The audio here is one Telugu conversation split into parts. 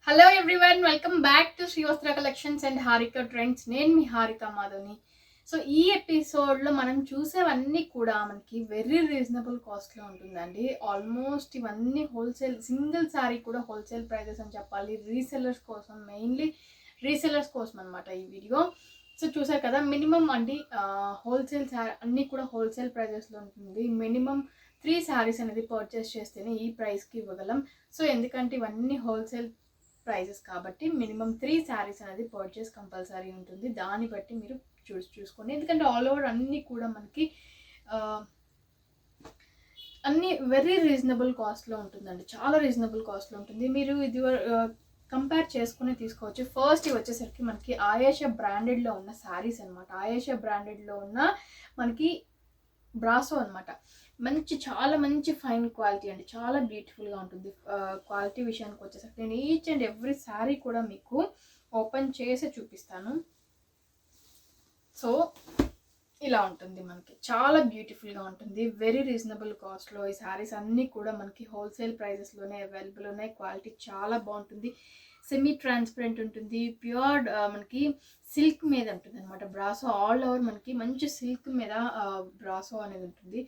Hello everyone, welcome back to Srivastra collections and Harika trends. నేను మీ హారిక మాధవ్ని. సో ఈ ఎపిసోడ్లో మనం చూసేవన్నీ కూడా మనకి వెరీ రీజనబుల్ కాస్ట్లో ఉంటుందండి. ఆల్మోస్ట్ ఇవన్నీ హోల్సేల్, సింగిల్ శారీ కూడా హోల్సేల్ ప్రైజెస్ అని చెప్పాలి. రీసెల్లర్స్ కోసం, మెయిన్లీ రీసెల్లర్స్ కోసం అనమాట ఈ వీడియో. సో చూసారు కదా, మినిమం అండి హోల్సేల్ శారీ అన్నీ కూడా హోల్సేల్ ప్రైజెస్లో ఉంటుంది. మినిమం 3 శారీస్ అనేది పర్చేస్ చేస్తేనే ఈ ప్రైస్కి ఇవ్వగలం. సో ఎందుకంటే ఇవన్నీ హోల్సేల్ ప్రైజెస్ కాబట్టి మినిమం 3 శారీస్ అనేది పర్చేస్ కంపల్సరీ ఉంటుంది. దాన్ని బట్టి మీరు చూసుకోండి. ఎందుకంటే ఆల్ ఓవర్ అన్నీ కూడా మనకి అన్నీ వెరీ రీజనబుల్ కాస్ట్లో ఉంటుందండి. చాలా రీజనబుల్ కాస్ట్లో ఉంటుంది. మీరు ఇది కంపేర్ చేసుకుని తీసుకోవచ్చు. ఫస్ట్ ఇవి వచ్చేసరికి మనకి ఆయేషా బ్రాండెడ్లో ఉన్న శారీస్ అనమాట. ఆయేషా బ్రాండెడ్లో ఉన్న మనకి బ్రాసో అనమాట. చాలా మంచి ఫైన్ క్వాలిటీ అండి. చాలా బ్యూటిఫుల్గా ఉంటుంది. క్వాలిటీ విషయానికి వచ్చేసరికి నేను ఈచ్ అండ్ ఎవ్రీ శారీ కూడా మీకు ఓపెన్ చేసి చూపిస్తాను. సో ఇలా ఉంటుంది మనకి. చాలా బ్యూటిఫుల్గా ఉంటుంది. వెరీ రీజనబుల్ కాస్ట్లో ఈ శారీస్ అన్నీ కూడా మనకి హోల్సేల్ ప్రైజెస్లోనే అవైలబుల్ ఉన్నాయి. క్వాలిటీ చాలా బాగుంటుంది. సెమీ ట్రాన్స్పరెంట్ ఉంటుంది. ప్యూర్ మనకి సిల్క్ మీద ఉంటుంది అనమాట. బ్రాసో ఆల్ ఓవర్ మనకి మంచి సిల్క్ మీద బ్రాసో అనేది ఉంటుంది.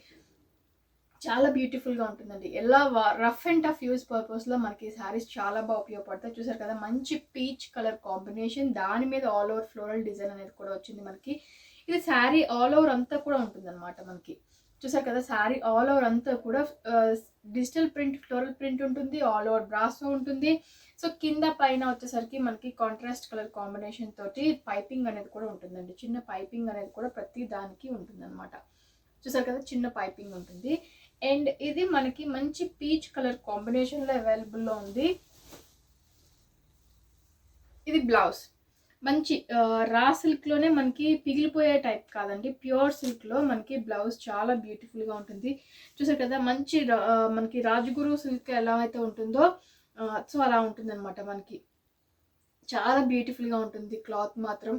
చాలా బ్యూటిఫుల్గా ఉంటుందండి. ఎలా రఫ్ అండ్ టఫ్ యూజ్ పర్పస్లో మనకి శారీస్ చాలా బాగా ఉపయోగపడతాయి. చూసారు కదా, మంచి పీచ్ కలర్ కాంబినేషన్, దాని మీద ఆల్ ఓవర్ ఫ్లోరల్ డిజైన్ అనేది కూడా వచ్చింది మనకి. ఇది శారీ ఆల్ ఓవర్ అంతా కూడా ఉంటుంది అనమాట మనకి. చూసారు కదా, శారీ ఆల్ ఓవర్ అంతా కూడా డిజిటల్ ప్రింట్, ఫ్లోరల్ ప్రింట్ ఉంటుంది. ఆల్ ఓవర్ బ్రాసో ఉంటుంది. సో కింద పైన వచ్చేసరికి మనకి కాంట్రాస్ట్ కలర్ కాంబినేషన్ తోటి పైపింగ్ అనేది కూడా ఉంటుందండి. చిన్న పైపింగ్ అనేది కూడా ప్రతి దానికి ఉంటుంది అనమాట. చూసారు కదా, చిన్న పైపింగ్ ఉంటుంది. అండ్ ఇది మనకి మంచి పీచ్ కలర్ కాంబినేషన్లో అవైలబుల్లో ఉంది. ఇది బ్లౌజ్ మంచి రా సిల్క్లోనే మనకి పిగిలిపోయే టైప్ కాదండి, ప్యూర్ సిల్క్లో మనకి బ్లౌజ్ చాలా బ్యూటిఫుల్గా ఉంటుంది. చూసారు కదా, మంచి మనకి రాజగురు సిల్క్ ఎలా అయితే ఉంటుందో సో అలా ఉంటుంది అనమాట మనకి. చాలా బ్యూటిఫుల్గా ఉంటుంది క్లాత్ మాత్రం.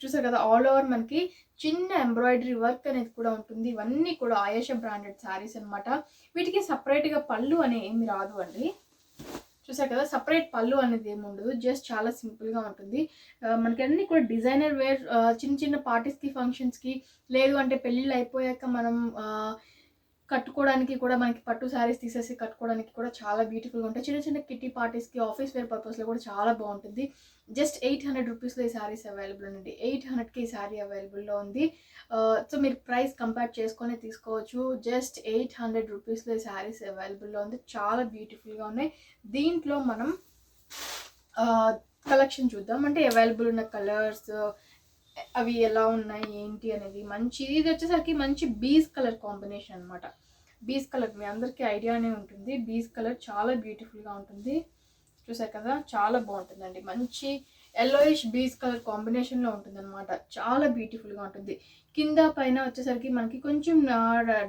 చూసారు కదా, ఆల్ ఓవర్ మనకి చిన్న ఎంబ్రాయిడరీ వర్క్ అనేది కూడా ఉంటుంది. ఇవన్నీ కూడా ఆయేషా బ్రాండెడ్ శారీస్ అనమాట. వీటికి సపరేట్గా పళ్ళు అనేది ఏమి రాదు అండి. చూసారు కదా, సపరేట్ పళ్ళు అనేది ఏమి ఉండదు. జస్ట్ చాలా సింపుల్గా ఉంటుంది. మనకి అన్నీ కూడా డిజైనర్ వేర్, చిన్న చిన్న పార్టీస్కి, ఫంక్షన్స్కి, లేదు అంటే పెళ్ళిళ్ళు అయిపోయాక మనం కట్టుకోవడానికి కూడా మనకి పట్టు శారీస్ తీసేసి కట్టుకోవడానికి కూడా చాలా బ్యూటిఫుల్గా ఉంటాయి. చిన్న చిన్న కిట్టి పార్టీస్కి, ఆఫీస్ వేర్ పర్పస్లో కూడా చాలా బాగుంటుంది. జస్ట్ 800 రూపీస్లో ఈ శారీస్ అవైలబుల్ ఉంది. 800కి ఈ శారీ అవైలబుల్లో ఉంది. సో మీరు ప్రైస్ కంపేర్ చేసుకొని తీసుకోవచ్చు. జస్ట్ 800 రూపీస్లో ఈ శారీస్ అవైలబుల్లో ఉంది. చాలా బ్యూటిఫుల్గా ఉన్నాయి. దీంట్లో మనం కలెక్షన్ చూద్దాం. అంటే అవైలబుల్ ఉన్న కలర్స్ అవి ఎలా ఉన్నాయి ఏంటి అనేది. మంచి ఇది వచ్చేసరికి మంచి బీస్ కలర్ కాంబినేషన్ అనమాట. బీస్ కలర్ మీ అందరికీ ఐడియానే ఉంటుంది. బీస్ కలర్ చాలా బ్యూటిఫుల్గా ఉంటుంది. చూసారు కదా, చాలా బాగుంటుందండి. మంచి ఎల్లోయిష్ బీస్ కలర్ కాంబినేషన్లో ఉంటుంది అనమాట. చాలా బ్యూటిఫుల్గా ఉంటుంది. కింద పైన వచ్చేసరికి మనకి కొంచెం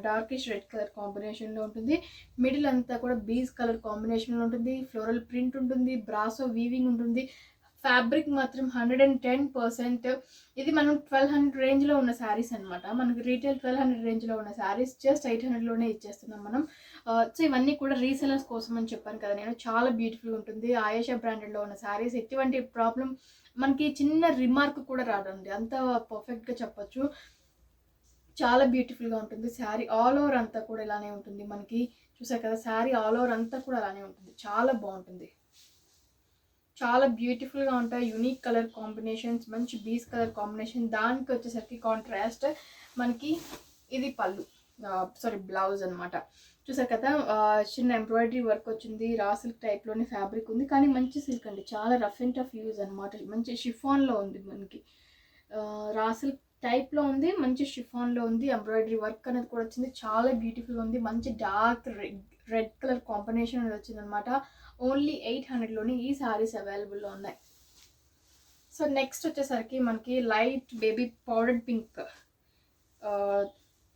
డార్కిష్ రెడ్ కలర్ కాంబినేషన్లో ఉంటుంది. మిడిల్ అంతా కూడా బీస్ కలర్ కాంబినేషన్లో ఉంటుంది. ఫ్లోరల్ ప్రింట్ ఉంటుంది. బ్రాసో వీవింగ్ ఉంటుంది. ఫ్యాబ్రిక్ మాత్రం 110%. ఇది మనం 1200 రేంజ్లో ఉన్న శారీస్ అనమాట. మనకి రీటైల్ 1200 రేంజ్లో ఉన్న శారీస్ జస్ట్ 800లోనే ఇచ్చేస్తున్నాం మనం. సో ఇవన్నీ కూడా రీసెలర్స్ కోసం అని చెప్పాను కదా నేను. చాలా బ్యూటిఫుల్ ఉంటుంది. ఆయేషా బ్రాండెడ్లో ఉన్న శారీస్ ఎటువంటి ప్రాబ్లం, మనకి చిన్న రిమార్క్ కూడా రాదండి, అంత పర్ఫెక్ట్గా చెప్పచ్చు. చాలా బ్యూటిఫుల్గా ఉంటుంది. శారీ ఆల్ ఓవర్ అంతా కూడా ఇలానే ఉంటుంది మనకి. చూసారు కదా, శారీ ఆల్ ఓవర్ అంతా కూడా అలానే ఉంటుంది. చాలా బాగుంటుంది. చాలా బ్యూటిఫుల్గా ఉంటాయి. యూనిక్ కలర్ కాంబినేషన్స్, మంచి బీస్ కలర్ కాంబినేషన్. దానికి వచ్చేసరికి కాంట్రాస్ట్ మనకి ఇది పళ్ళు, బ్లౌజ్ అనమాట. చూసారు కదా, చిన్న ఎంబ్రాయిడరీ వర్క్ వచ్చింది. రా సిల్క్ టైప్లోనే ఫ్యాబ్రిక్ ఉంది, కానీ మంచి సిల్క్ అండి. చాలా రఫ్ అండ్ టఫ్ యూజ్ అనమాట. మంచి షిఫాన్లో ఉంది మనకి. రా సిల్క్ టైప్లో ఉంది, మంచి షిఫాన్లో ఉంది. ఎంబ్రాయిడరీ వర్క్ అనేది కూడా వచ్చింది. చాలా బ్యూటిఫుల్గా ఉంది. మంచి డార్క్ రెడ్ కలర్ కాంబినేషన్ అనేది వచ్చింది అనమాట. ఓన్లీ 800లోనే ఈ శారీస్ అవైలబుల్లో ఉన్నాయి. సో నెక్స్ట్ వచ్చేసరికి మనకి లైట్ బేబీ పౌడర్డ్ పింక్.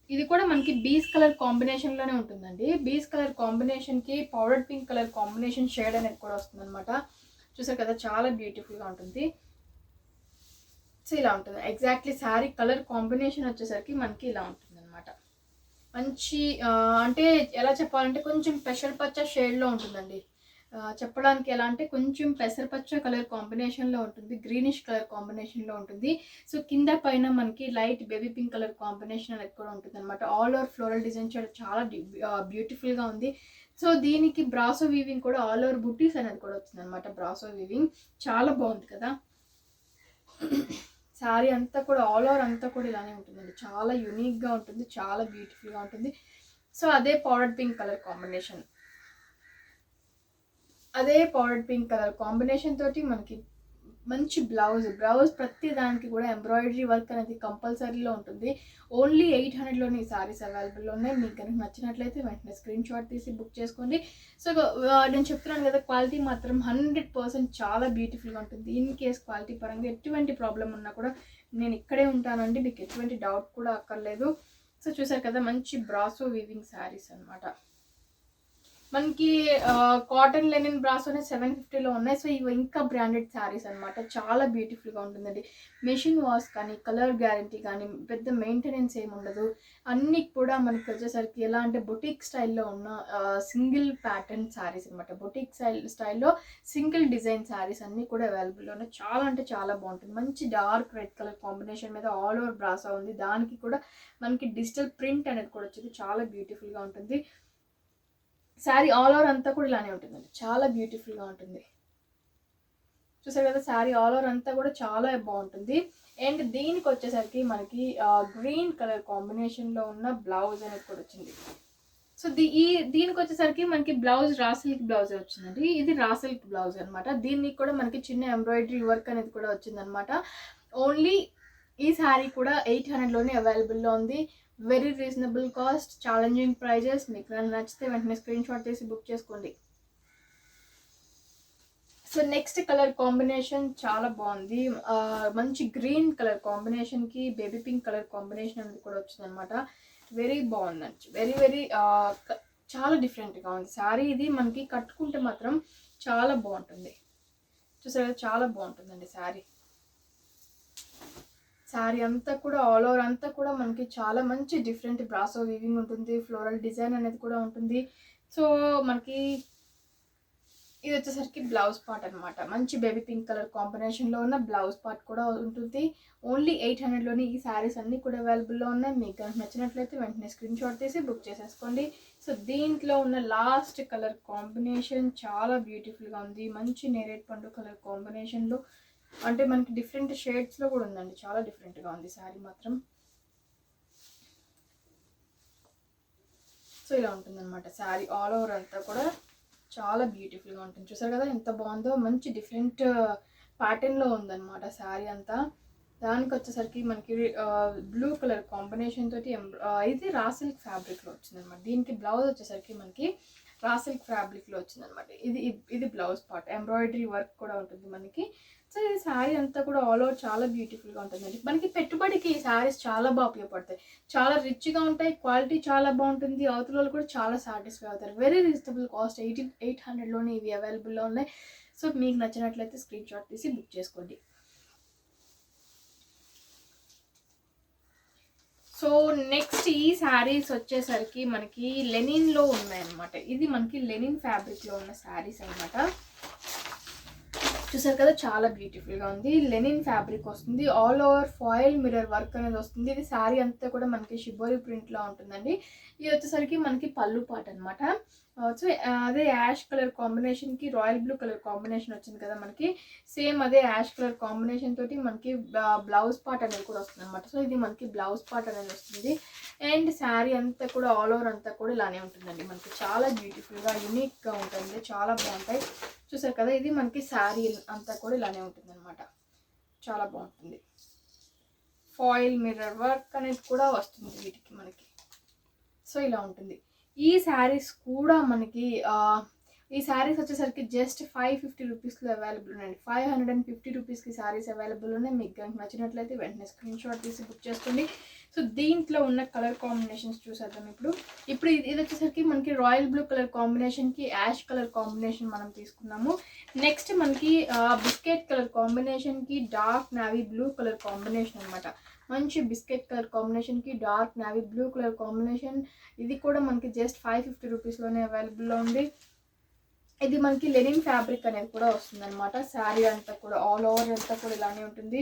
ఇది కూడా మనకి బీస్ కలర్ కాంబినేషన్లోనే ఉంటుందండి. బీస్ కలర్ కాంబినేషన్కి powdered pink colour combination shade అనేది కూడా వస్తుంది అనమాట. చూసారు కదా, చాలా బ్యూటిఫుల్గా ఉంటుంది. సో ఇలా ఉంటుంది ఎగ్జాక్ట్లీ. శారీ కలర్ కాంబినేషన్ వచ్చేసరికి మనకి ఇలా ఉంటుంది అనమాట. మంచి అంటే ఎలా చెప్పాలంటే కొంచెం పెసర పచ్చ షేడ్లో ఉంటుందండి. చెప్పడానికి ఎలా అంటే కొంచెం పెసరపచ్చ కలర్ కాంబినేషన్లో ఉంటుంది, గ్రీనిష్ కలర్ కాంబినేషన్లో ఉంటుంది. సో కింద పైన మనకి light baby pink colour combination అనేది కూడా ఉంటుంది అనమాట. ఆల్ ఓవర్ ఫ్లోరల్ డిజైన్ చాలా బ్యూటిఫుల్గా ఉంది. సో దీనికి బ్రాసో వీవింగ్ కూడా ఆల్ ఓవర్ బుటీస్ అనేది కూడా వచ్చింది అనమాట. బ్రాసో వీవింగ్ చాలా బాగుంది కదా. శారీ అంతా కూడా ఆల్ ఓవర్ అంతా కూడా ఇలానే ఉంటుందండి. చాలా యూనిక్గా ఉంటుంది, చాలా బ్యూటిఫుల్గా ఉంటుంది. సో అదే పౌడర్ పింక్ కలర్ కాంబినేషన్, తోటి మనకి మంచి బ్లౌజ్ ప్రతి దానికి కూడా ఎంబ్రాయిడరీ వర్క్ అనేది కంపల్సరీలో ఉంటుంది. ఓన్లీ 800లోని ఈ సారీస్ అవైలబుల్లో ఉన్నాయి. మీకు కనుక నచ్చినట్లయితే వెంటనే స్క్రీన్ షాట్ తీసి బుక్ చేసుకోండి. సో నేను చెప్తున్నాను కదా, క్వాలిటీ మాత్రం 100% చాలా బ్యూటిఫుల్గా ఉంటుంది. ఇన్ కేస్ క్వాలిటీ పరంగా ఎటువంటి ప్రాబ్లం ఉన్నా కూడా నేను ఇక్కడే ఉంటానండి, మీకు ఎటువంటి డౌట్ కూడా అక్కర్లేదు. సో చూసారు కదా, మంచి బ్రాసో వీవింగ్ శారీస్ అనమాట. మనకి కాటన్ లెనిన్ బ్రాసోనే 750లో ఉన్నాయి. సో ఇవి ఇంకా బ్రాండెడ్ శారీస్ అనమాట. చాలా బ్యూటిఫుల్గా ఉంటుందండి. మెషిన్ వాష్ కానీ, కలర్ గ్యారంటీ కానీ, పెద్ద మెయింటెనెన్స్ ఏమి ఉండదు. అన్నీ కూడా మనకి వచ్చేసరికి ఎలా అంటే బొటిక్ స్టైల్లో ఉన్న సింగిల్ ప్యాటర్న్ శారీస్ అనమాట. బొటిక్ స్టైల్లో సింగిల్ డిజైన్ శారీస్ అన్నీ కూడా అవైలబుల్లో ఉన్నాయి. చాలా అంటే చాలా బాగుంటుంది. మంచి డార్క్ రెడ్ కలర్ కాంబినేషన్ మీద ఆల్ ఓవర్ బ్రాసో ఉంది. దానికి కూడా మనకి డిజిటల్ ప్రింట్ అనేది కూడా వచ్చింది. చాలా బ్యూటిఫుల్గా ఉంటుంది. శారీ ఆల్ ఓవర్ అంతా కూడా ఇలానే ఉంటుందండి. చాలా బ్యూటిఫుల్గా ఉంటుంది. చూసారు కదా, శారీ ఆల్ ఓవర్ అంతా కూడా చాలా బాగుంటుంది. అండ్ దీనికి వచ్చేసరికి మనకి గ్రీన్ కలర్ కాంబినేషన్లో ఉన్న బ్లౌజ్ అనేది కూడా వచ్చింది. సో దీనికి వచ్చేసరికి మనకి బ్లౌజ్ రా సిల్క్ బ్లౌజ్ వచ్చిందండి. ఇది రా సిల్క్ బ్లౌజ్ అనమాట. దీనికి కూడా మనకి చిన్న ఎంబ్రాయిడరీ వర్క్ అనేది కూడా వచ్చిందనమాట. ఓన్లీ ఈ శారీ కూడా 800లోనే అవైలబుల్లో ఉంది. Very reasonable cost, challenging prices. మీకు నచ్చితే వెంటనే స్క్రీన్ షాట్ తీసి బుక్ చేసుకోండి. సో నెక్స్ట్ కలర్ కాంబినేషన్ చాలా బాగుంది. మంచి గ్రీన్ కలర్ కాంబినేషన్కి బేబీ పింక్ కలర్ కాంబినేషన్ అనేది కూడా వచ్చింది అనమాట. వెరీ బాగుందండి. వెరీ చాలా డిఫరెంట్గా ఉంది శారీ. ఇది మనకి కట్టుకుంటే మాత్రం చాలా బాగుంటుంది. చూసారా, చాలా బాగుంటుందండి శారీ. శారీ అంతా కూడా ఆల్ ఓవర్ అంతా కూడా మనకి చాలా మంచి డిఫరెంట్ బ్రాసో వీవింగ్ ఉంటుంది. ఫ్లోరల్ డిజైన్ అనేది కూడా ఉంటుంది. సో మనకి ఇది వచ్చేసరికి బ్లౌజ్ పార్ట్ అనమాట. మంచి బేబీ పింక్ కలర్ కాంబినేషన్లో ఉన్న బ్లౌజ్ పార్ట్ కూడా ఉంటుంది. ఓన్లీ 800లోని ఈ శారీస్ అన్నీ కూడా అవైలబుల్లో ఉన్నాయి. మీకు కనుక నచ్చినట్లయితే వెంటనే స్క్రీన్ షాట్ తీసి బుక్ చేసేసుకోండి. సో దీంట్లో ఉన్న లాస్ట్ కలర్ కాంబినేషన్ చాలా బ్యూటిఫుల్గా ఉంది. మంచి నేరేడ్ పండు కలర్ కాంబినేషన్లో, అంటే మనకి డిఫరెంట్ షేడ్స్లో కూడా ఉందండి. చాలా డిఫరెంట్గా ఉంది శారీ మాత్రం. సో ఇలా ఉంటుందన్నమాట శారీ ఆల్ ఓవర్ అంతా కూడా చాలా బ్యూటిఫుల్గా ఉంటుంది. చూసారు కదా ఎంత బాగుందో. మంచి డిఫరెంట్ ప్యాటర్న్లో ఉందన్నమాట శారీ అంతా. దానికి వచ్చేసరికి మనకి బ్లూ కలర్ కాంబినేషన్ తోటి ఇది రా సిల్క్ ఫ్యాబ్రిక్లో వచ్చిందనమాట. దీనికి బ్లౌజ్ వచ్చేసరికి మనకి రా సిల్క్ ఫ్యాబ్రిక్లో వచ్చిందనమాట. ఇది బ్లౌజ్ పార్ట్. ఎంబ్రాయిడరీ వర్క్ కూడా ఉంటుంది మనకి. సో ఈ శారీ అంతా కూడా ఆల్ ఓవర్ చాలా బ్యూటిఫుల్గా ఉంటుందండి. మనకి పెట్టుబడికి ఈ శారీస్ చాలా బాగా ఉపయోగపడతాయి. చాలా రిచ్గా ఉంటాయి, క్వాలిటీ చాలా బాగుంటుంది. అవతల వాళ్ళు కూడా చాలా సాటిస్ఫై అవుతారు. Very reasonable cost. 800లోనే ఇవి అవైలబుల్లో ఉన్నాయి. సో మీకు నచ్చినట్లయితే స్క్రీన్ షాట్ తీసి బుక్ చేసుకోండి. సో నెక్స్ట్ ఈ శారీస్ వచ్చేసరికి మనకి లెనిన్లో ఉన్నాయన్నమాట. ఇది మనకి లెనిన్ ఫ్యాబ్రిక్లో ఉన్న శారీస్ అనమాట. చూసారు కదా, చాలా బ్యూటిఫుల్గా ఉంది. లెనిన్ ఫ్యాబ్రిక్ వస్తుంది. All over foil mirror work అనేది వస్తుంది. ఇది శారీ అంతా కూడా మనకి షిబోరి ప్రింట్లో ఉంటుందండి. ఇది వచ్చేసరికి మనకి పళ్ళు పాట అనమాట. సో అదే యాష్ కలర్ కాంబినేషన్కి రాయల్ బ్లూ కలర్ కాంబినేషన్ వచ్చింది కదా మనకి. సేమ్ అదే యాష్ కలర్ కాంబినేషన్ తోటి మనకి బ్లౌజ్ పార్ట్ అనేది కూడా వస్తుంది అనమాట. సో ఇది మనకి బ్లౌజ్ పార్ట్ అనేది వస్తుంది. అండ్ శారీ అంతా కూడా ఆల్ ఓవర్ అంతా కూడా ఇలానే ఉంటుందండి. మనకి చాలా బ్యూటిఫుల్గా యూనిక్గా ఉంటుంది. చాలా బాగుంటాయి. చూసారు కదా, ఇది మనకి శారీ అంతా కూడా ఇలానే ఉంటుంది అనమాట. చాలా బాగుంటుంది. ఫాయిల్ మిర్రర్ వర్క్ అనేది కూడా వస్తుంది వీటికి మనకి. సో ఇలా ఉంటుంది. ఈ శారీస్ కూడా మనకి ఈ శారీస్ వచ్చేసరికి జస్ట్ 550 రూపీస్లో అవైలబుల్ ఉన్నాయండి. 550 రూపీస్కి శారీస్ అవైలబుల్ ఉన్నాయి. మీకు కనుక నచ్చినట్లయితే వెంటనే స్క్రీన్ షాట్ తీసి బుక్ చేసుకోండి. సో దీంట్లో ఉన్న కలర్ కాంబినేషన్స్ చూసేద్దాం ఇప్పుడు ఇది వచ్చేసరికి మనకి రాయల్ బ్లూ కలర్ కాంబినేషన్కి యాష్ కలర్ కాంబినేషన్ మనం తీసుకున్నాము. నెక్స్ట్ మనకి బిస్కెట్ కలర్ కాంబినేషన్కి dark navy blue colour combination అనమాట. మంచి బిస్కెట్ కలర్ కాంబినేషన్కి dark navy blue colour combination. ఇది కూడా మనకి జస్ట్ 550 రూపీస్లోనే అవైలబుల్లో ఉంది. ఇది మనకి లెనిన్ ఫ్యాబ్రిక్ అనేది కూడా వస్తుంది అనమాట. శారీ అంతా కూడా ఆల్ ఓవర్ అంతా కూడా ఇలానే ఉంటుంది.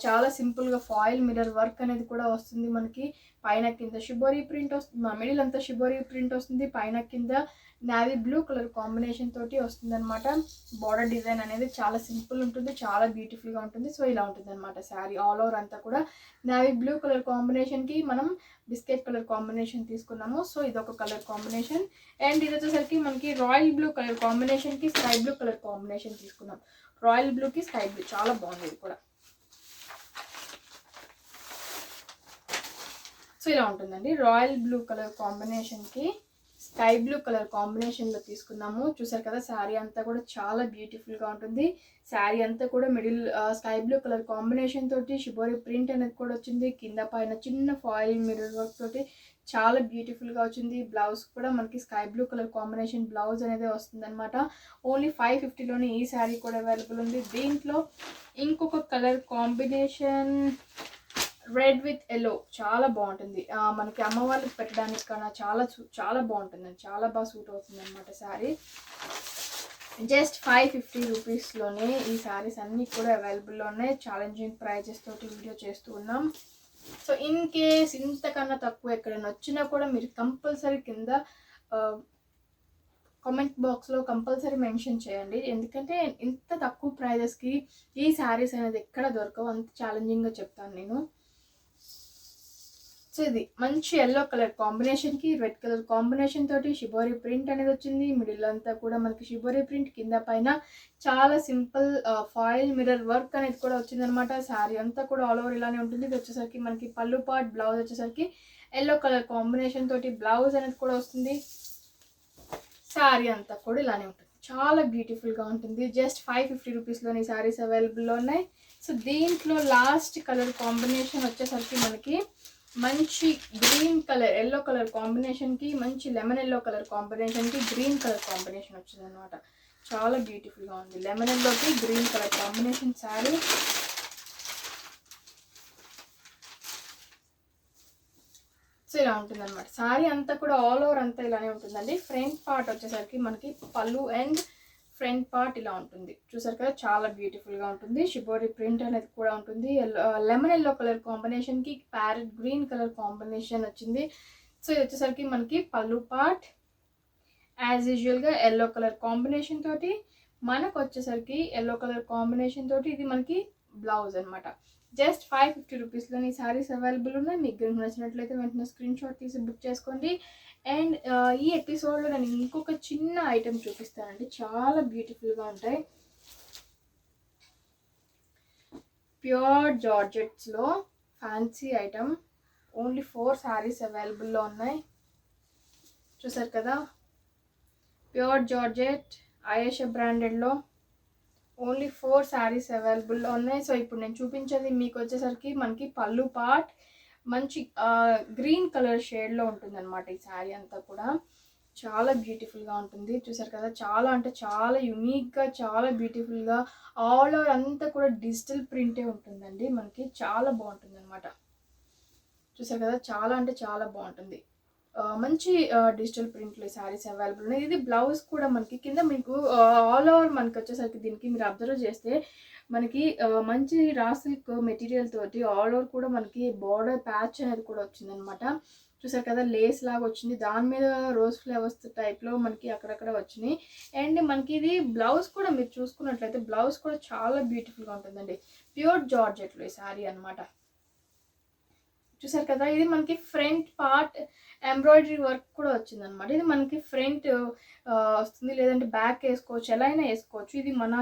చాలా సింపుల్గా ఫాయిల్ మిర్రర్ వర్క్ అనేది కూడా వస్తుంది మనకి. పైన కింద షిబోరీ ప్రింట్ వస్తుంది, మిడిల్ అంతా షిబోరీ ప్రింట్ వస్తుంది, పైన కింద నావీ బ్లూ కలర్ కాంబినేషన్ తోటి వస్తుంది అనమాట. బార్డర్ డిజైన్ అనేది చాలా సింపుల్ ఉంటుంది, చాలా బ్యూటిఫుల్గా ఉంటుంది. సో ఇలా ఉంటుంది అనమాట శారీ ఆల్ ఓవర్ అంతా కూడా. నావీ బ్లూ కలర్ కాంబినేషన్కి మనం బిస్కెట్ కలర్ కాంబినేషన్ తీసుకున్నాము. సో ఇదొక కలర్ కాంబినేషన్. అండ్ ఇది వచ్చేసరికి మనకి రాయల్ బ్లూ కలర్ కాంబినేషన్కి స్కై బ్లూ కలర్ కాంబినేషన్ తీసుకున్నాం. రాయల్ బ్లూకి స్కై బ్లూ చాలా బాగుంది ఇది కూడా. సో ఇలా ఉంటుందండి. రాయల్ బ్లూ కలర్ కాంబినేషన్కి స్కై బ్లూ కలర్ కాంబినేషన్లో తీసుకున్నాము. చూసారు కదా శారీ అంతా కూడా చాలా బ్యూటిఫుల్గా ఉంటుంది. శారీ అంతా కూడా middle sky blue colour combination తోటి షిబోరి ప్రింట్ అనేది కూడా వచ్చింది. కింద పైన చిన్న ఫాయిల్ మిర్రర్ వర్క్ తోటి చాలా బ్యూటిఫుల్గా వచ్చింది. బ్లౌజ్ కూడా మనకి sky blue colour combination blouse అనేది వస్తుంది అనమాట. ఓన్లీ 550లోనే ఈ శారీ కూడా అవైలబుల్ ఉంది. దీంట్లో ఇంకొక colour combination red with yellow చాలా బాగుంటుంది. మనకి అమ్మవారికి పెట్టడానికి కన్నా చాలా బాగుంటుందండి, చాలా బాగా సూట్ అవుతుంది అనమాట శారీ. జస్ట్ 550 రూపీస్లోనే ఈ శారీస్ అన్నీ కూడా అవైలబుల్లో ఉన్నాయి. ఛాలెంజింగ్ ప్రైజెస్ తోటి వీడియో చేస్తూ ఉన్నాం. సో ఇన్ కేస్ ఇంతకన్నా తక్కువ ఎక్కడైనా వచ్చినా కూడా మీరు కంపల్సరీ కింద కామెంట్ బాక్స్లో కంపల్సరీ మెన్షన్ చేయండి. ఎందుకంటే ఇంత తక్కువ ప్రైజెస్కి ఈ శారీస్ అనేది ఎక్కడ దొరకవు, అంత ఛాలెంజింగ్గా చెప్తాను నేను. సో ఇది మంచి ఎల్లో కలర్ కాంబినేషన్కి రెడ్ కలర్ కాంబినేషన్ తోటి షిబోరి ప్రింట్ అనేది వచ్చింది. మిడిల్ అంతా కూడా మనకి షిబోరి ప్రింట్, కింద పైన చాలా సింపుల్ ఫాయిల్ మిర్రర్ వర్క్ అనేది కూడా వచ్చిందనమాట. శారీ అంతా కూడా ఆల్ ఓవర్ ఇలానే ఉంటుంది. ఇది వచ్చేసరికి మనకి పళ్ళు పార్ట్, బ్లౌజ్ వచ్చేసరికి ఎల్లో కలర్ కాంబినేషన్ తోటి బ్లౌజ్ అనేది కూడా వస్తుంది. శారీ అంతా కూడా ఇలానే ఉంటుంది, చాలా బ్యూటిఫుల్గా ఉంటుంది. జస్ట్ 550 రూపీస్లోని శారీస్ అవైలబుల్లో ఉన్నాయి. సో దీంట్లో లాస్ట్ కలర్ కాంబినేషన్ వచ్చేసరికి మనకి మంచి గ్రీన్ కలర్ ఎల్లో కలర్ కాంబినేషన్కి మంచి లెమన్ ఎల్లో కలర్ కాంబినేషన్కి గ్రీన్ కలర్ కాంబినేషన్ వచ్చింది అనమాట. చాలా బ్యూటిఫుల్గా ఉంది. లెమన్ ఎల్లోకి green colour combination sari. So ఇలా ఉంటుంది అనమాట. శారీ అంతా కూడా ఆల్ ఓవర్ అంతా ఇలానే ఉంటుందండి. ఫ్రంట్ పార్ట్ వచ్చేసరికి మనకి పళ్ళు అండ్ ఫ్రంట్ పార్ట్ ఇలా ఉంటుంది. చూసారు కదా చాలా బ్యూటిఫుల్గా ఉంటుంది. షిబోరి ప్రింట్ అనేది కూడా ఉంటుంది. లెమన్ ఎల్లో కలర్ కాంబినేషన్కి ప్యారెట్ గ్రీన్ కలర్ కాంబినేషన్ వచ్చింది. సో ఇది వచ్చేసరికి మనకి పళ్ళు పార్ట్ యాజ్ యూజువల్గా ఎల్లో కలర్ కాంబినేషన్ తోటి, మనకు వచ్చేసరికి ఎల్లో కలర్ కాంబినేషన్ తోటి ఇది మనకి బ్లౌజ్ అనమాట. జస్ట్ 550 రూపీస్లోని శారీస్ అవైలబుల్ ఉన్నాయి. మీకు నచ్చినట్లయితే వెంటనే స్క్రీన్ షాట్ తీసి బుక్ చేసుకోండి. అండ్ ఈ ఎపిసోడ్లో నేను ఇంకొక చిన్న ఐటెం చూపిస్తానండి, చాలా బ్యూటిఫుల్గా ఉంటాయి. ప్యూర్ జార్జెట్స్లో ఫ్యాన్సీ ఐటమ్. ఓన్లీ 4 శారీస్ అవైలబుల్లో ఉన్నాయి. చూసారు కదా, ప్యూర్ జార్జెట్ ఆయేషా బ్రాండెడ్లో ఓన్లీ 4 శారీస్ అవైలబుల్లో ఉన్నాయి. సో ఇప్పుడు నేను చూపించేది మీకు వచ్చేసరికి మనకి పళ్ళు పార్ట్ మంచి గ్రీన్ కలర్ షేడ్లో ఉంటుంది అనమాట. ఈ శారీ అంతా కూడా చాలా బ్యూటిఫుల్గా ఉంటుంది. చూసారు కదా, చాలా అంటే చాలా యునిక్గా, చాలా బ్యూటిఫుల్గా ఆల్ ఓవర్ అంతా కూడా డిజిటల్ ప్రింటే ఉంటుందండి మనకి. చాలా బాగుంటుంది అనమాట. చూసారు కదా, చాలా అంటే చాలా బాగుంటుంది. మంచి డిజిటల్ ప్రింట్లో శారీస్ అవైలబుల్ ఉన్నాయి. ఇది బ్లౌజ్ కూడా మనకి కింద మీకు ఆల్ ఓవర్ మనకి వచ్చేసరికి దీనికి మీరు అబ్జర్వ్ చేస్తే మనకి మంచి రా సిల్క్ మెటీరియల్ తోటి ఆల్ ఓవర్ కూడా మనకి బార్డర్ ప్యాచ్ అనేది కూడా వచ్చిందనమాట. చూసారు కదా, లేస్ లాగా వచ్చింది, దాని మీద రోజ్ ఫ్లవర్స్ టైప్లో మనకి అక్కడక్కడ వచ్చినాయి. అండ్ మనకి ఇది బ్లౌజ్ కూడా మీరు చూసుకున్నట్లయితే బ్లౌజ్ కూడా చాలా బ్యూటిఫుల్గా ఉంటుందండి. ప్యూర్ జార్జెట్లో ఈ శారీ అనమాట. చూసారు కదా, ఇది మనకి ఫ్రంట్ పార్ట్ ఎంబ్రాయిడరీ వర్క్ కూడా వచ్చింది అనమాట. ఇది మనకి ఫ్రంట్ వస్తుంది, లేదంటే బ్యాక్ వేసుకోవచ్చు, ఎలా అయినా వేసుకోవచ్చు. ఇది మన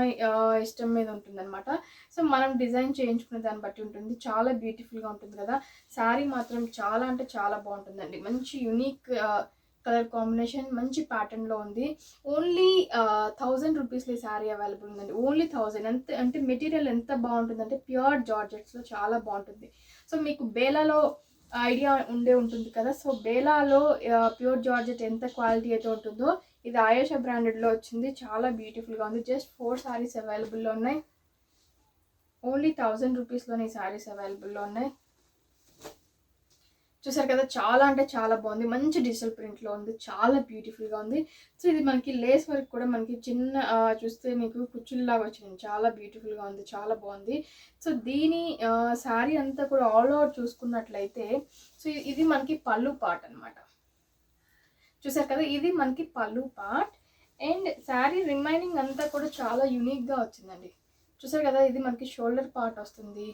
ఇష్టం మీద ఉంటుంది అనమాట. సో మనం డిజైన్ చేయించుకునే దాన్ని బట్టి ఉంటుంది. చాలా బ్యూటిఫుల్గా ఉంటుంది కదా. శారీ మాత్రం చాలా అంటే చాలా బాగుంటుందండి. మంచి యునిక్ కలర్ కాంబినేషన్, మంచి ప్యాటర్న్లో ఉంది. ఓన్లీ 1000 రూపీస్లో ఈ శారీ అవైలబుల్ ఉందండి. ఓన్లీ 1000. అంటే మెటీరియల్ ఎంత బాగుంటుందంటే ప్యూర్ జార్జెట్స్లో చాలా బాగుంటుంది. సో మీకు బేలాలో ఐడియా ఉంటుంది కదా. సో బేలాలో ప్యూర్ జార్జెట్ ఎంత క్వాలిటీ అయితే ఉంటుందో ఇది ఆయేషా బ్రాండెడ్లో వచ్చింది. చాలా బ్యూటిఫుల్గా ఉంది. జస్ట్ 4 శారీస్ అవైలబుల్లో ఉన్నాయి. ఓన్లీ 1000 రూపీస్లోనే ఈ శారీస్ అవైలబుల్లో ఉన్నాయి. చూసారు కదా, చాలా అంటే చాలా బాగుంది. మంచి డిజిటల్ ప్రింట్లో ఉంది, చాలా బ్యూటిఫుల్గా ఉంది. సో ఇది మనకి లేస్ వర్క్ కూడా మనకి చిన్న చూస్తే మీకు కుచ్చుల్లాగా వచ్చింది, చాలా బ్యూటిఫుల్గా ఉంది, చాలా బాగుంది. సో దీని శారీ అంతా కూడా ఆల్ ఓవర్ చూసుకున్నట్లయితే, సో ఇది మనకి పళ్ళు పార్ట్ అనమాట. చూసారు కదా, ఇది మనకి పళ్ళు పార్ట్. అండ్ శారీ రిమైనింగ్ అంతా కూడా చాలా యూనిక్గా వచ్చిందండి. చూసారు కదా, ఇది మనకి షోల్డర్ పార్ట్ వస్తుంది.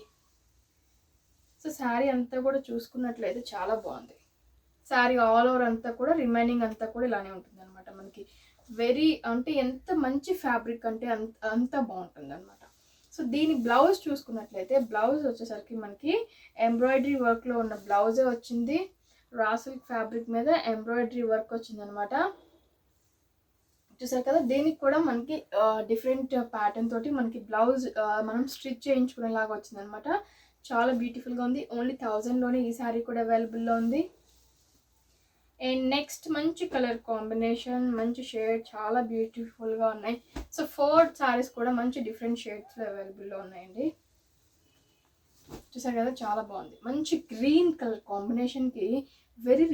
సో శారీ అంతా కూడా చూసుకున్నట్లయితే చాలా బాగుంది. శారీ ఆల్ ఓవర్ అంతా కూడా రిమైనింగ్ అంతా కూడా ఇలానే ఉంటుంది అనమాట. మనకి వెరీ అంటే ఎంత మంచి ఫ్యాబ్రిక్ అంటే అంత బాగుంటుంది అనమాట. సో దీని బ్లౌజ్ చూసుకున్నట్లయితే, బ్లౌజ్ వచ్చేసరికి మనకి ఎంబ్రాయిడరీ వర్క్లో ఉన్న బ్లౌజే వచ్చింది. రా సిల్క్ ఫ్యాబ్రిక్ మీద ఎంబ్రాయిడరీ వర్క్ వచ్చింది అనమాట. చూసారు కదా, దీనికి కూడా మనకి డిఫరెంట్ ప్యాటర్న్ తోటి మనకి బ్లౌజ్ మనం స్టిచ్ చేయించుకునేలాగా వచ్చింది అనమాట. చాలా బ్యూటిఫుల్గా ఉంది. ఓన్లీ 1000లోనే ఈ శారీ కూడా అవైలబుల్లో ఉంది. అండ్ నెక్స్ట్ మంచి కలర్ కాంబినేషన్, మంచి షేడ్, చాలా బ్యూటిఫుల్గా ఉన్నాయి. సో 4 శారీస్ కూడా మంచి డిఫరెంట్ షేడ్స్లో అవైలబుల్లో ఉన్నాయండి. చూసారు కదా, చాలా బాగుంది. మంచి గ్రీన్ కలర్ కాంబినేషన్కి వెరీ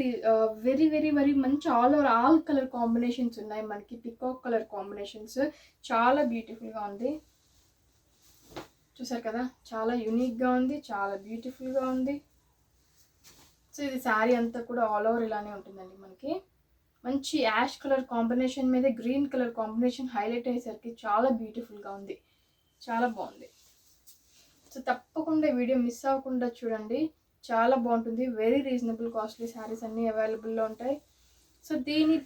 వెరీ వెరీ వెరీ మంచి ఆల్ కలర్ కాంబినేషన్స్ ఉన్నాయి మనకి. పికాక్ కలర్ కాంబినేషన్స్ చాలా బ్యూటిఫుల్గా ఉంది. చూసారు కదా, చాలా యూనిక్గా ఉంది, చాలా బ్యూటిఫుల్గా ఉంది. సో ఇది శారీ అంతా కూడా ఆల్ ఓవర్ ఇలానే ఉంటుందండి మనకి. మంచి యాష్ కలర్ కాంబినేషన్ మీద గ్రీన్ కలర్ కాంబినేషన్ హైలైట్ అయ్యేసరికి చాలా బ్యూటిఫుల్గా ఉంది, చాలా బాగుంది. సో తప్పకుండా వీడియో మిస్ అవ్వకుండా చూడండి, చాలా బాగుంటుంది. వెరీ రీజనబుల్ కాస్ట్లీ శారీస్ అన్నీ అవైలబుల్లో ఉంటాయి. సో దీని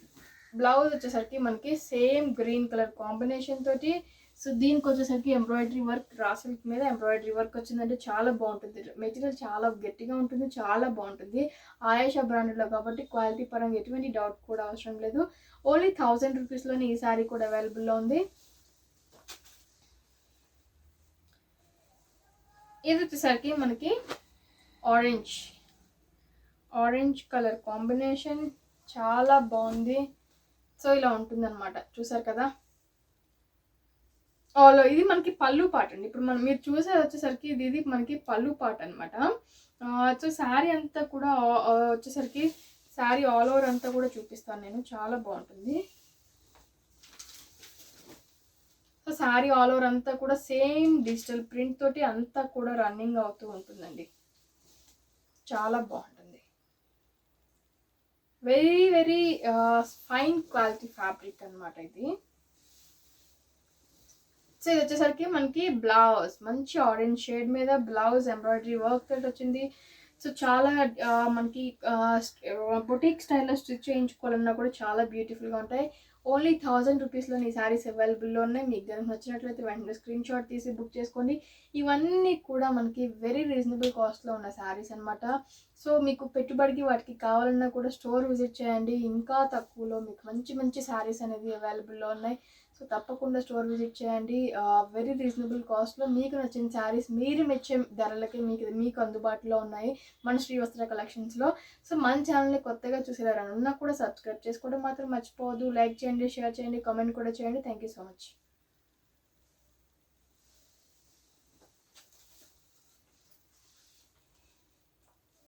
బ్లౌజ్ వచ్చేసరికి మనకి సేమ్ గ్రీన్ కలర్ కాంబినేషన్ తోటి, సో దీనికి వచ్చేసరికి ఎంబ్రాయిడరీ వర్క్, రా సిల్క్ మీద ఎంబ్రాయిడరీ వర్క్ వచ్చిందంటే చాలా బాగుంటుంది. మెటీరియల్ చాలా గట్టిగా ఉంటుంది, చాలా బాగుంటుంది. ఆయేషా బ్రాండ్లో కాబట్టి క్వాలిటీ పరంగా ఎటువంటి డౌట్ కూడా అవసరం లేదు. ఓన్లీ 1000 రూపీస్లోనే ఈ శారీ కూడా అవైలబుల్లో ఉంది. ఇది వచ్చేసరికి మనకి ఆరెంజ్ కలర్ కాంబినేషన్, చాలా బాగుంది. సో ఇలా ఉంటుందన్నమాట. చూసారు కదా, ఇది మనకి పళ్ళు పాట అండి. ఇప్పుడు మీరు చూసేది వచ్చేసరికి ఇది మనకి పళ్ళు పాట అనమాట. సో శారీ అంతా కూడా వచ్చేసరికి శారీ ఆల్ ఓవర్ అంతా కూడా చూపిస్తాను నేను, చాలా బాగుంటుంది. సో శారీ ఆల్ ఓవర్ అంతా కూడా సేమ్ డిజిటల్ ప్రింట్ తోటి అంతా కూడా రన్నింగ్ అవుతూ ఉంటుందండి, చాలా బాగుంటుంది. Very very fine quality fabric అనమాట ఇది. సో ఇది వచ్చేసరికి మనకి బ్లౌజ్ మంచి ఆరెంజ్ షేడ్ మీద బ్లౌజ్ ఎంబ్రాయిడరీ వర్క్ తోటి వచ్చింది. సో చాలా మనకి బొటిక్ స్టైల్లో స్టిచ్ చేయించుకోవాలన్నా కూడా చాలా బ్యూటిఫుల్గా ఉంటాయి. ఓన్లీ 1000 రూపీస్లో ఈ శారీస్ అవైలబుల్లో ఉన్నాయి. మీకు కనుక నచ్చినట్లయితే వెంటనే స్క్రీన్ షాట్ తీసి బుక్ చేసుకోండి. ఇవన్నీ కూడా మనకి వెరీ రీజనబుల్ కాస్ట్లో ఉన్న శారీస్ అనమాట. సో మీకు పెట్టుబడికి వాటికి కావాలన్నా కూడా స్టోర్ విజిట్ చేయండి, ఇంకా తక్కువలో మీకు మంచి మంచి శారీస్ అనేది అవైలబుల్లో ఉన్నాయి. సో తప్పకుండా స్టోర్ విజిట్ చేయండి. వెరీ రీజనబుల్ కాస్ట్లో మీకు నచ్చిన శారీస్ మీరు మెచ్చే ధరలకి మీకు అందుబాటులో ఉన్నాయి మన శ్రీవస్త్ర కలెక్షన్స్లో. సో మన ఛానల్ని కొత్తగా చూసేవారు ఉన్నా కూడా సబ్స్క్రైబ్ చేసుకోవడం మాత్రం మర్చిపోవద్దు. లైక్ చేయండి, షేర్ చేయండి, కామెంట్ కూడా చేయండి. Thank you so much.